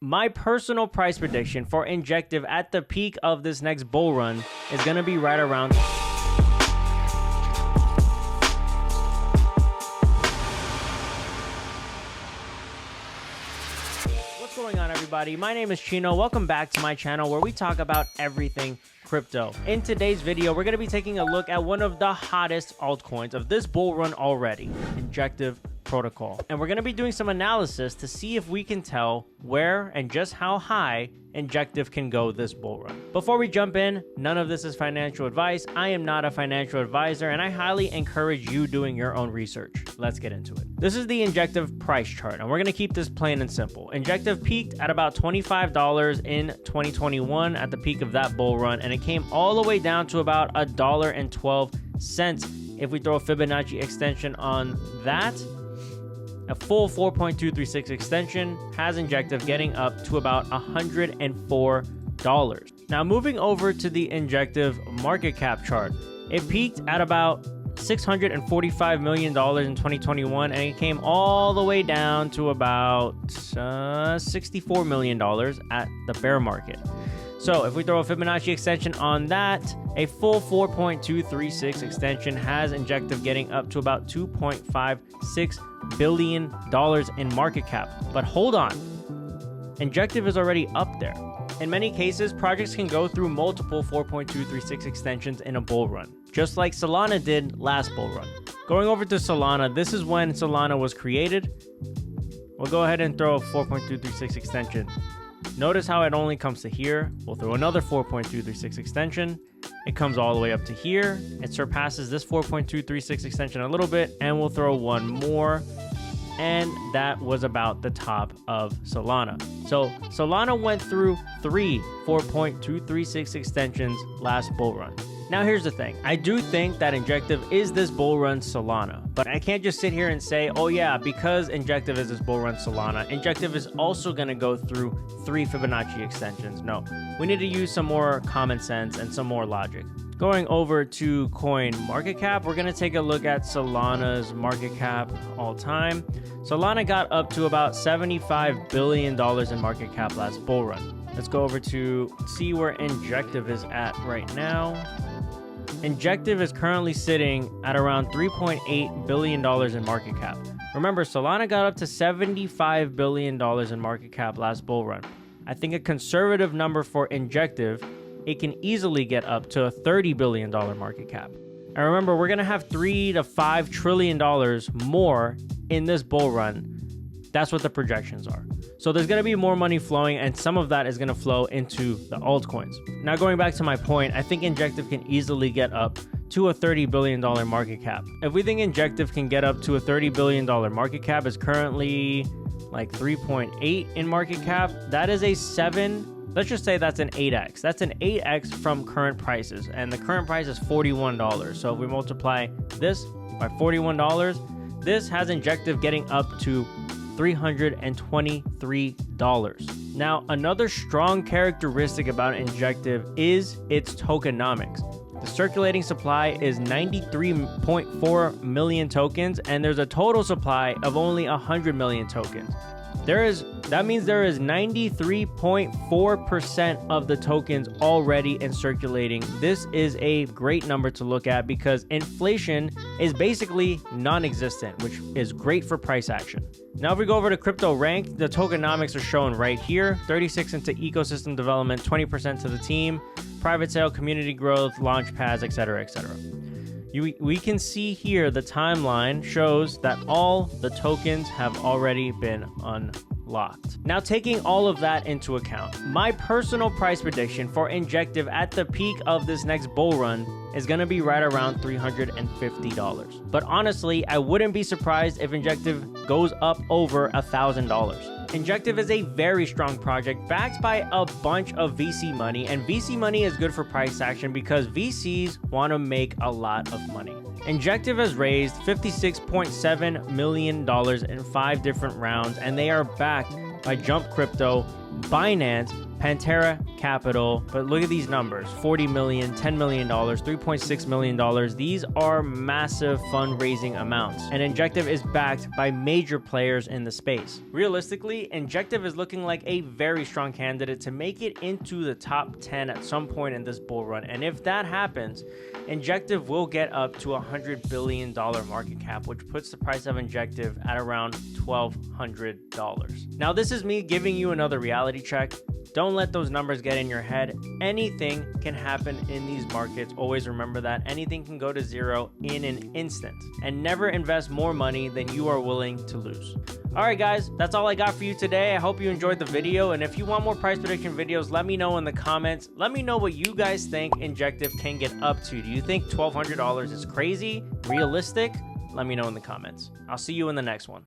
My personal price prediction for Injective at the peak of this next bull run is going to be right around... What's going on, everybody? My name is Chino. Welcome back to my channel where we talk about everything crypto. In today's video, we're going to be taking a look at one of the hottest altcoins of this bull run already, Injective Protocol. And we're going to be doing some analysis to see if we can tell where and just how high Injective can go this bull run. Before we jump in, none of this is financial advice. I am not a financial advisor, and I highly encourage you doing your own research. Let's get into it. This is the Injective price chart, and we're going to keep this plain and simple. Injective peaked at about $25 in 2021 at the peak of that bull run, and it came all the way down to about $1.12. If we throw a Fibonacci extension on that, a full 4.236 extension has Injective getting up to about $104. Now, moving over to the Injective market cap chart, it peaked at about $645 million in 2021, and it came all the way down to about $64 million at the bear market. So if we throw a Fibonacci extension on that, a full 4.236 extension has Injective getting up to about $2.56 billion in market cap. But hold on, Injective is already up there. In many cases, projects can go through multiple 4.236 extensions in a bull run, just like Solana did last bull run. Going over to Solana, this is when Solana was created. We'll go ahead and throw a 4.236 extension. Notice how it only comes to here. We'll throw another 4.236 extension. It comes all the way up to here. It surpasses this 4.236 extension a little bit, and we'll throw one more. And that was about the top of Solana. So Solana went through 3 4.236 extensions last bull run. Now here's the thing. I do think that Injective is this bull run Solana, but I can't just sit here and say, oh yeah, because Injective is this bull run Solana, Injective is also going to go through 3 Fibonacci extensions. No, we need to use some more common sense and some more logic. Going over to coin market cap, we're going to take a look at Solana's market cap all time. Solana got up to about $75 billion in market cap last bull run. Let's go over to see where Injective is at right now. Injective is currently sitting at around $3.8 billion in market cap. Remember, Solana got up to $75 billion in market cap last bull run. I think a conservative number for Injective, it can easily get up to a $30 billion market cap. And remember, we're going to have $3 to $5 trillion more in this bull run. That's what the projections are. So there's going to be more money flowing, and some of that is going to flow into the altcoins. Now, going back to my point, I think Injective can easily get up to a $30 billion market cap. If we think Injective can get up to a $30 billion market cap, is currently like 3.8 in market cap. That is a 7, let's just say that's an 8x. That's an 8x from current prices, and the current price is $41. So if we multiply this by $41, this has Injective getting up to $323. Now, another strong characteristic about Injective is its tokenomics. The circulating supply is 93.4 million tokens, and there's a total supply of only 100 million tokens. That means there is 93.4% of the tokens already in circulating. This is a great number to look at because inflation is basically non-existent, which is great for price action. Now, if we go over to crypto rank, the tokenomics are shown right here. 36 into ecosystem development, 20% to the team, private sale, community growth, launch pads, etc., etc. We can see here the timeline shows that all the tokens have already been unlocked. Now, taking all of that into account, my personal price prediction for Injective at the peak of this next bull run is going to be right around $350. But honestly, I wouldn't be surprised if Injective goes up over $1,000. Injective is a very strong project backed by a bunch of VC money, and VC money is good for price action because VCs want to make a lot of money. Injective has raised $56.7 million in 5 different rounds, and they are backed by Jump Crypto, Binance, Pantera Capital. But look at these numbers: 40 million, $10 million, $3.6 million. These are massive fundraising amounts, and Injective is backed by major players in the space. Realistically, Injective is looking like a very strong candidate to make it into the top 10 at some point in this bull run, and if that happens, Injective will get up to $100 billion market cap, which puts the price of Injective at around $1,200. Now, this is me giving you another reality check. Don't let those numbers get in your head. Anything can happen in these markets. Always remember that. Anything can go to zero in an instant. And never invest more money than you are willing to lose. All right, guys, that's all I got for you today. I hope you enjoyed the video. And if you want more price prediction videos, let me know in the comments. Let me know what you guys think Injective can get up to. Do you think $1,200 is crazy, realistic? Let me know in the comments. I'll see you in the next one.